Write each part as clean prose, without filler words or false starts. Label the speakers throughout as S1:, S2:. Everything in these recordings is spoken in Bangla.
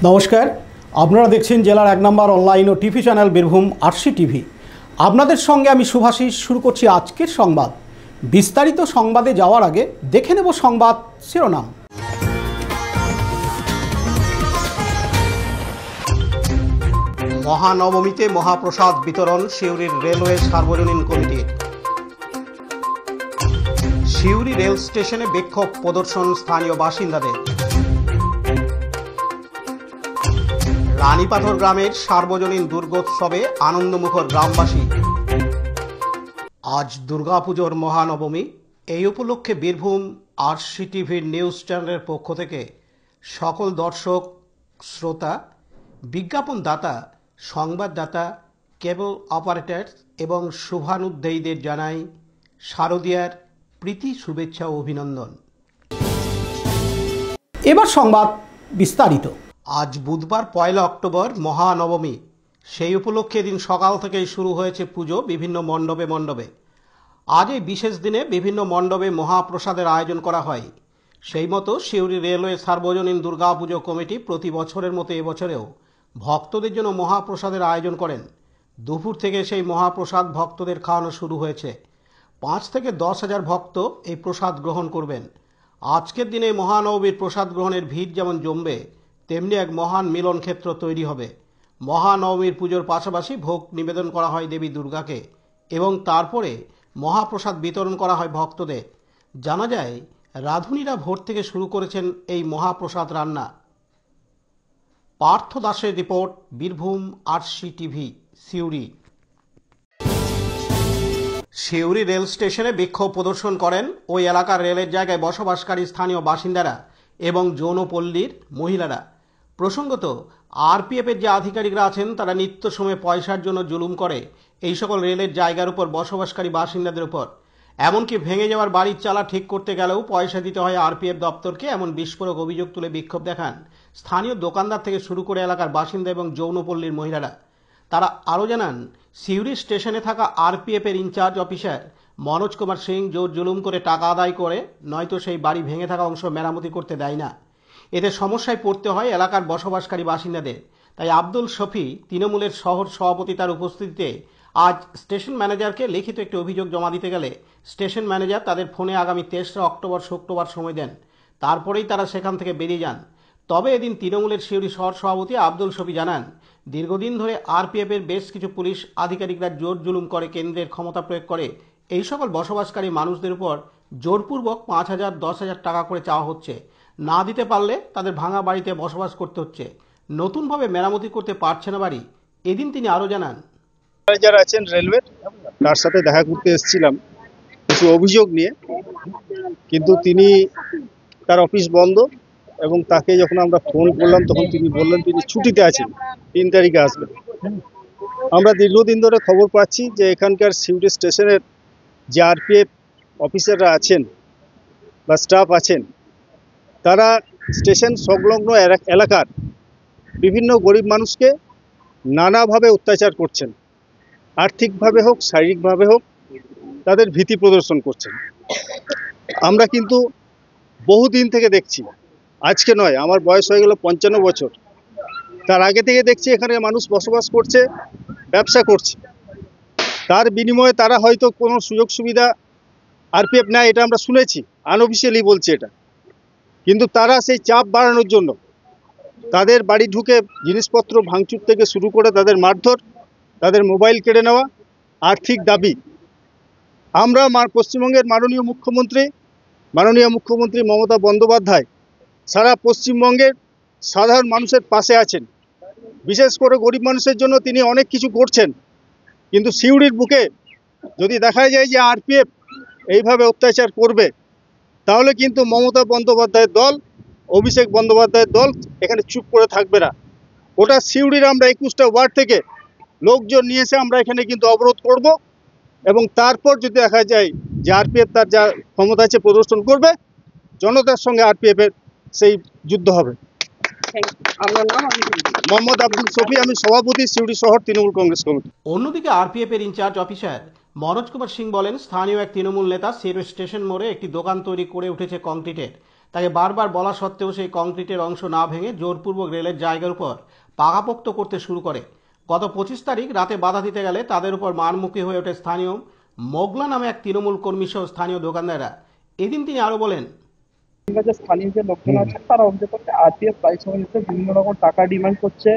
S1: নমস্কার, আপনারা দেখছেন জেলার 1 নম্বর অনলাইন ও TV channel Birbhum RC TV. আপনাদের সঙ্গে আমি শুভাশিস। শুরু করছি আজকের সংবাদ। বিস্তারিত সংবাদে যাওয়ার আগে দেখে নেব সংবাদ শিরোনাম। মহানবমীতে মহাপ্রসাদ বিতরণ সিউড়ির রেলওয়ে সার্বজনীন কমিটির। সিউড়ি রেল স্টেশনে বিক্ষোভ প্রদর্শন স্থানীয় বাসিন্দাদের। রানীপাথর গ্রামের সার্বজনীন দুর্গোৎসবে আনন্দমুখর গ্রামবাসী। আজ দুর্গাপুজোর মহানবমী। এই উপলক্ষে বীরভূম আরসি টিভির নিউজ চ্যানেলের পক্ষ থেকে সকল দর্শক, শ্রোতা, বিজ্ঞাপনদাতা, সংবাদদাতা, কেবল অপারেটর এবং শুভানুধ্যায়ীদের জানাই শারদীয়ার প্রীতি, শুভেচ্ছা ও অভিনন্দন। এবার সংবাদ বিস্তারিত। আজ বুধবার 1 অক্টোবর মহানবমী। সেই উপলক্ষে দিন সকাল থেকেই শুরু হয়েছে পুজো বিভিন্ন মণ্ডপে মণ্ডপে। আজ এই বিশেষ দিনে বিভিন্ন মণ্ডপে মহাপ্রসাদের আয়োজন করা হয়। সেই মতো সিউড়ি রেলওয়ে সার্বজনীন দুর্গাপুজো কমিটি প্রতি বছরের মতো এবছরেও ভক্তদের জন্য মহাপ্রসাদের আয়োজন করেন। দুপুর থেকে সেই মহাপ্রসাদ ভক্তদের খাওয়ানো শুরু হয়েছে। 5 থেকে 10,000 ভক্ত এই প্রসাদ গ্রহণ করবেন। আজকের দিনে মহানবমীর প্রসাদ গ্রহণের ভিড় যেমন জমবে, তেমনি এক মহান মিলন ক্ষেত্র তৈরি হবে। মহানবমীর পুজোর পাশাপাশি ভোগ নিবেদন করা হয় দেবী দুর্গাকে এবং তারপরে মহাপ্রসাদ বিতরণ করা হয় ভক্তদের। জানা যায় রাঁধুনিরা ভোর থেকে শুরু করেছেন এই মহাপ্রসাদ রান্না। পার্থ দাসের report, Birbhum RC TV, Suri. Suri rail স্টেশনে বিক্ষোভ প্রদর্শন করেন ওই এলাকার রেলের জায়গায় বসবাসকারী স্থানীয় বাসিন্দারা এবং যৌনপল্লীর মহিলারা। প্রসঙ্গত, আরপিএফের যে আধিকারিকরা আছেন তারা নিত্য সময়ে পয়সার জন্য জুলুম করে এই সকল রেলের জায়গার উপর বসবাসকারী বাসিন্দাদের উপর। এমনকি ভেঙে যাওয়ার বাড়ির চালা ঠিক করতে গেলেও পয়সা দিতে হয় আরপিএফ দপ্তরকে, এমন বিস্ফোরক অভিযোগ তুলে বিক্ষোভ দেখান স্থানীয় দোকানদার থেকে শুরু করে এলাকার বাসিন্দা এবং যৌনপল্লীর মহিলারা। তারা আরও জানান, সিউড়ি স্টেশনে থাকা আরপিএফের ইনচার্জ অফিসার মনোজ কুমার সিং জোর জুলুম করে টাকা আদায় করে, নয়তো সেই বাড়ি ভেঙে থাকা অংশ মেরামতি করতে দেয় না। এতে সমস্যায় পড়তে হয় এলাকার বসবাসকারী বাসিন্দাদের। তাই আব্দুল শফি, তৃণমূলের শহর সভাপতি, তার উপস্থিতিতে আজ স্টেশন ম্যানেজারকে লিখিত একটি অভিযোগ জমা দিতে গেলে স্টেশন ম্যানেজার তাদের ফোনে আগামী 23 অক্টোবর শুক্রবার সময় দেন। তারপরেই তারা সেখান থেকে বেরিয়ে যান। তবে এদিন তৃণমূলের সিউড়ি শহর সভাপতি আব্দুল শফি জানান, দীর্ঘদিন ধরে আরপিএফের বেশ কিছু পুলিশ আধিকারিকরা জোর জুলুম করে কেন্দ্রের ক্ষমতা প্রয়োগ করে এই সকল বসবাসকারী মানুষদের উপর জোরপূর্বক 5,000, 10,000 টাকা করে চাওয়া হচ্ছে। না দিতে পারলে তাদের ভাঙা বাড়িতে বসবাস করতে হচ্ছে, নতুনভাবে মেরামতি করতে পারছে না বাড়ি। এদিন তিনি আরও জানান,
S2: যারা আছেন রেলওয়ে, তার সাথে দেখা করতে এসেছিলাম কিছু অভিযোগ নিয়ে, কিন্তু তিনি, তার অফিস বন্ধ এবং তাকে যখন আমরা ফোন করলাম তখন তিনি বললেন তিনি ছুটিতে আছেন, 3 তারিখে আসবেন। আমরা দীর্ঘদিন ধরে খবর পাচ্ছি যে এখানকার সিউড়ি স্টেশনের যে আরপিএফ অফিসাররা আছেন বা স্টাফ আছেন, তারা স্টেশন সংলগ্ন এলাকার বিভিন্ন গরিব মানুষকে নানাভাবে অত্যাচার করছেন। আর্থিকভাবে হোক, শারীরিকভাবে হোক, তাদের ভীতি প্রদর্শন করছেন। আমরা কিন্তু বহুদিন থেকে দেখছি, আজকে নয়, আমার বয়স হয়ে গেল 55 বছর। তার আগে থেকে দেখছি এখানে মানুষ বসবাস করছে, ব্যবসা করছে। তার বিনিময়ে তারা হয়তো কোনো সুযোগ সুবিধা আরপিএফ নেয়, এটা আমরা শুনেছি, আনঅফিসিয়ালি বলছে এটা। কিন্তু তারা সেই চাপ বাড়ানোর জন্য তাদের বাড়ি ঢুকে জিনিসপত্র ভাঙচুর থেকে শুরু করে তাদের মারধর, তাদের মোবাইল কেড়ে নেওয়া, আর্থিক দাবি। আমরা পশ্চিমবঙ্গের মাননীয় মুখ্যমন্ত্রী মমতা বন্দ্যোপাধ্যায় সারা পশ্চিমবঙ্গের সাধারণ মানুষের পাশে আছেন। বিশেষ করে গরিব মানুষের জন্য তিনি অনেক কিছু করছেন। কিন্তু সিউড়ির বুকে যদি দেখা যায় যে আরপিএফ এইভাবে অত্যাচার করবে, তাহলে কিন্তু মমতা বন্দ্যোপাধ্যায়ের দল, অভিষেক বন্দ্যোপাধ্যায়ের দল এখানে চুপ করে থাকবে না। ওটা সিউড়ির আমরা 21টা ওয়ার্ড থেকে লোকজন নিয়ে এসে আমরা এখানে কিন্তু অবরোধ করব এবং তারপর যদি দেখা যায় যে আরপিএফ তার যা ক্ষমতা আছে প্রদর্শন করবে, জনতার সঙ্গে আরপিএফের সেই যুদ্ধ হবে। মোহাম্মদ আব্দুল শফি, আমি সভাপতি, সিউড়ি শহর তৃণমূল কংগ্রেস কমিটি।
S1: অন্যদিকে আরপিএফের ইনচার্জ অফিসার মনোজ কুমার সিং বলেন, স্থানীয় এক তৃণমূল নেতা সিউড়ি স্টেশন মোড়ে একটি দোকান তৈরি করে উঠেছে কংক্রিটের। তাকে বারবার বলা সত্ত্বেও সেই কংক্রিটের অংশ না ভেঙে জোরপূর্বক রেলের জায়গার উপর পাকাপোক্ত করতে শুরু করে। গত 25 তারিখ রাতে বাধা দিতে গেলে তাদের উপর মারমুখী হয়ে ওঠে স্থানীয় মোগলা নামে এক তৃণমূল কর্মী সহ স্থানীয় দোকানদাররা। এদিন তিনি আরও বলেন,
S3: যে স্থানীয় যে লোকজন আছে তারা অভিযোগ করছে আরপিএফ প্রায় সময় বিভিন্ন রকম টাকা ডিমান্ড করছে,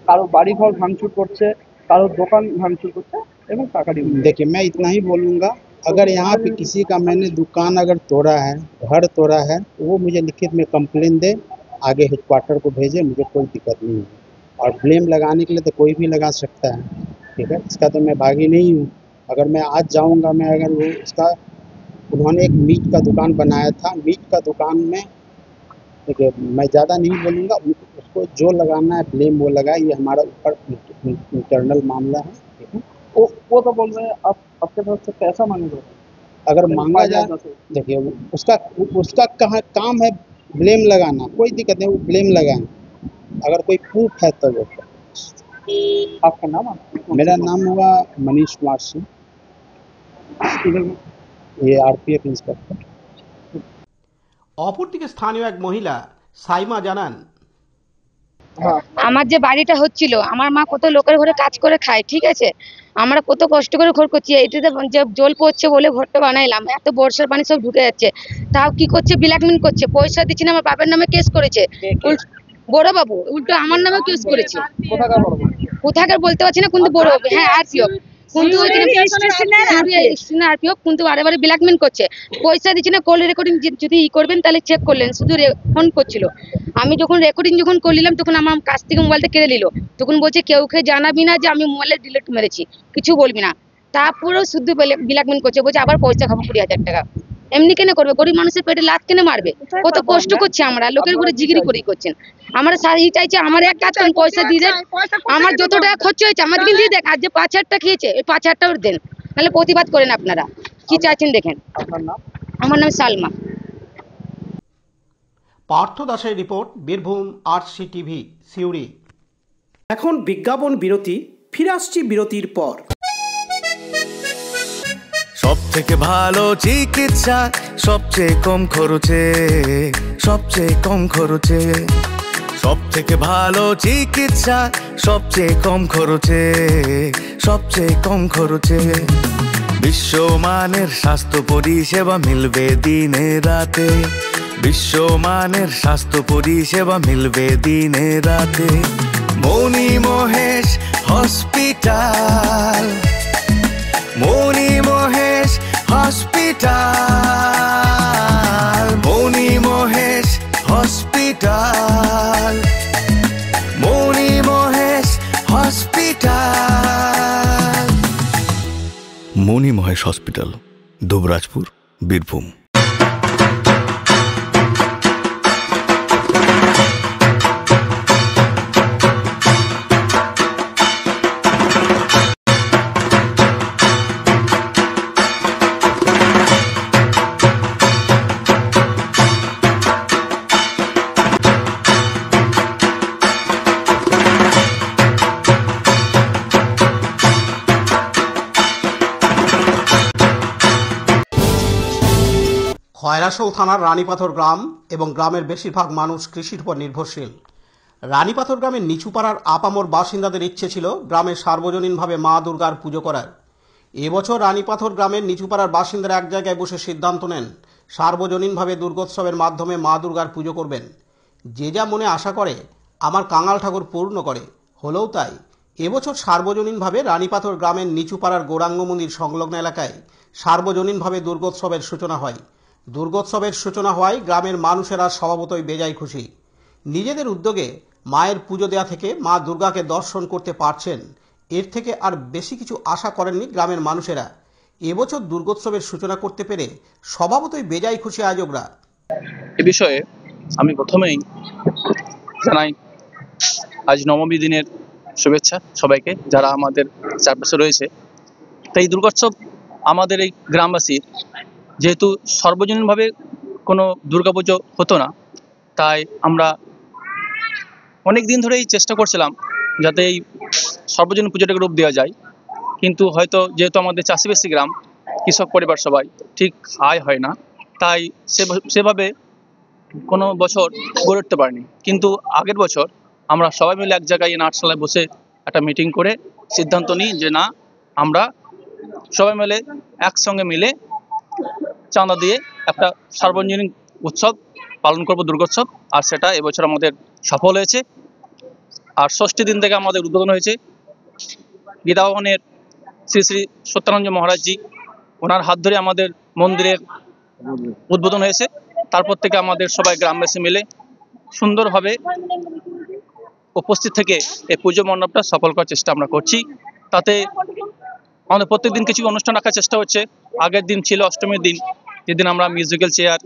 S3: কারো বাড়িঘর ভাঙচুর করছে, কারো দোকান ভাঙচুর করছে এবং টাকা ডিমান্ড।
S4: देखिए मैं इतना ही बोलूँगा, अगर यहाँ पे किसी का मैंने दुकान अगर तोड़ा है, घर तोड़ा है, तो वो मुझे लिखित में कंप्लेन दे, आगे हेडक्वार्टर को भेजे, मुझे कोई दिक्कत नहीं है। और ब्लेम लगाने के लिए तो कोई भी लगा सकता है, ठीक है, इसका तो मैं बागी नहीं हूँ। अगर मैं आज जाऊँगा, मैं अगर वो उसका उन्होंने एक मीट का दुकान बनाया था, मीट का दुकान में देखिए मैं ज़्यादा नहीं बोलूँगा, उसको जो लगाना है ब्लेम वो लगाए, ये हमारा ऊपर इंटरनल मामला है, ठीक है।
S3: वो तो बोल रहे हैं आप आपके तरफ से पैसा मांगे,
S4: अगर मांगा जाए, देखिए उसका कहाँ काम है ब्लेम लगाना, कोई दिक्कत नहीं, वो ब्लेम लगाएं, अगर कोई प्रूफ है तो वो।
S3: आपका नाम?
S4: मेरा नाम हुआ मनीष कुमार सिंह, ये आरपीएफ इंस्पेक्टर।
S1: অপরদিকে স্থানীয় এক মহিলা সাইমা জানান,
S5: আমার যে বাড়িটা হচ্ছিল, আমার মা কত লোকের ঘরে কাজ করে খায়, ঠিক আছে, আমরা কত কষ্ট করে ঘর করছি, এটাতে যে জল পড়ছে বলে ঘরটা বানাইলাম, এত বর্ষার পানি সব ঢুকে যাচ্ছে, তাও কি করছে, ব্ল্যাকমেল করছে, পয়সা দিচ্ছি না, আমার বাবার নামে কেস করেছে, বড় বাবু উল্টো আমার নামে কেস করেছে। কোথাকার বলতে পারছি না, কিন্তু বড় বাবু, হ্যাঁ আরপিএফ, কিন্তু আরপিএফ কিন্তু বারে বারে ব্ল্যাকমেল করছে, পয়সা দিচ্ছি না, কল রেকর্ডিং যদি করবেন তাহলে চেক করলেন, শুধু ফোন করছিল। আমি যখন রেকর্ডিং যখন করলাম তখন আমার কাছ থেকে মোবাইলটা কেড়ে নিল, তখন বলছে কেউকে জানাবি না যে আমি মোবাইলে ডিলিট মেরেছি, কিছু বলবি না, তারপরেও শুধু ব্ল্যাকমেল করছে, বলছে আবার পয়সা খাবো 20,000 টাকা। এমনি কেন করবে, গরিব মানুষের পেটে লাত কেন মারবে, কত কষ্ট করছে, আমরা লোকের ঘরে জিগিরি করে করছেন। আমরা সারি চাইছে আমার এক কাজ করেন, পয়সা দিয়ে দেন, আমার যত টাকা খরচ হয়েছে আমাদেরকে দিয়ে দেখ, আজ যে 5,000 টাকা খেয়েছে ওই 5,000 টাকা দেন, নাহলে প্রতিবাদ করেন আপনারা, কি চাইছেন দেখেন। আমার নাম সালমা।
S1: পার্থ দাসের report, Birbhum RC TV, Suri. এখন বিজ্ঞাপন বিরতি, ফিরে আসছি বিরতির পর।
S6: সব থেকে ভালো চিকিৎসা সবচেয়ে কম খরচে, সবচেয়ে কম খরচে, সব থেকে ভালো চিকিৎসা সবচেয়ে কম খরচে, সবচেয়ে কম খরচে, বিশ্বমানের স্বাস্থ্য পরিষেবা মিলবে দিনে রাতে, বিশ্বমানের স্বাস্থ্য পরিষেবা মিলবে দিনে রাতে, মনি মহেশ হসপিটাল, মনি মহেশ হসপিটাল, মনি মহেশ হসপিটাল, মনি মহেশ হসপিটাল, মনি মহেশ হসপিটাল, দুবরাজপুর, বীরভূম।
S1: খয়রাশোল থানার রানীপাথর গ্রাম এবং গ্রামের বেশিরভাগ মানুষ কৃষির উপর নির্ভরশীল। রানীপাথর গ্রামের নিচুপাড়ার আপামর বাসিন্দাদের ইচ্ছে ছিল গ্রামে সার্বজনীনভাবে মা দুর্গার পুজো করার। এবছর রানীপাথর গ্রামের নিচুপাড়ার বাসিন্দারা এক জায়গায় বসে সিদ্ধান্ত নেন সার্বজনীনভাবে দুর্গোৎসবের মাধ্যমে মা দুর্গার পুজো করবেন। যে যা মনে আশা করে আমার কাঙাল ঠাকুর পূর্ণ করে, হলেও তাই এবছর সার্বজনীনভাবে রানীপাথর গ্রামের নিচুপাড়ার গৌরাঙ্গ মন্দির সংলগ্ন এলাকায় সার্বজনীনভাবে দুর্গোৎসবের সূচনা হয়। দুর্গোৎসবের সূচনা হওয়ায় গ্রামের মানুষেরা স্বভাবতই বেজায় খুশি। নিজেদের উদ্যোগে মায়ের পুজো দেওয়া থেকে মা দুর্গাকে দর্শন করতে পারছেন, এর থেকে আর বেশি কিছু আশা করেননি গ্রামের মানুষেরা। এবছর দুর্গোৎসবের সূচনা করতে পেরে স্বভাবতই বেজায় খুশি আয়োজকরা।
S7: এ বিষয়ে আমি প্রথমেই জানাই আজ নবমী দিনের শুভেচ্ছা সবাইকে যারা আমাদের চারপাশে রয়েছে। তাই দুর্গোৎসব আমাদের এই গ্রামবাসীর যেহেতু সর্বজনীনভাবে কোনো দুর্গাপুজো হতো না, তাই আমরা অনেক দিন ধরেই চেষ্টা করছিলাম যাতে এই সর্বজনীন পুজোটাকে রূপ দেওয়া যায়। কিন্তু হয়তো যেহেতু আমাদের চাষিবাসী গ্রাম, কৃষক পরিবার সবাই ঠিক আয় হয় না, তাই সেভাবে কোনো বছর গড়ে উঠতে পারিনি, কিন্তু আগের বছর আমরা সবাই মিলে এক জায়গায় নাটশালায় বসে একটা মিটিং করে সিদ্ধান্ত নিই যে না, আমরা সবাই মিলে একসঙ্গে মিলে চাঁদা দিয়ে একটা সার্বজনীন উৎসব পালন করব, দুর্গোৎসব। আর সেটা এবছর আমাদের সফল হয়েছে। আর ষষ্ঠী দিন থেকে আমাদের উদ্বোধন হয়েছে গীতাভবনের শ্রী শ্রী সত্যানন্দ মহারাজজি, ওনার হাত ধরে আমাদের মন্দিরের উদ্বোধন হয়েছে। তারপর থেকে আমাদের সবাই গ্রামবাসী মিলে সুন্দরভাবে উপস্থিত থেকে এই পুজো মণ্ডপটা সফল করার চেষ্টা আমরা করছি। তাতে আমাদের প্রত্যেকদিন কিছু অনুষ্ঠান রাখার চেষ্টা হচ্ছে। আগের দিন ছিল অষ্টমীর দিন, যেদিন আমরা মিউজিক্যাল চেয়ার,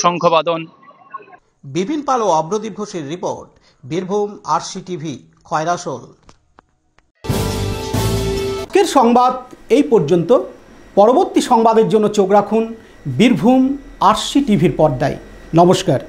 S7: শঙ্খবাদন।
S1: বিপিন পাল ও অব্রদীপ ঘোষের রিপোর্ট, বীরভূম RCTV, খয়রাশোল।
S8: আজকের সংবাদ এই পর্যন্ত। পরবর্তী সংবাদের জন্য চোখ রাখুন বীরভূম RCTVর পর্দায়। নমস্কার।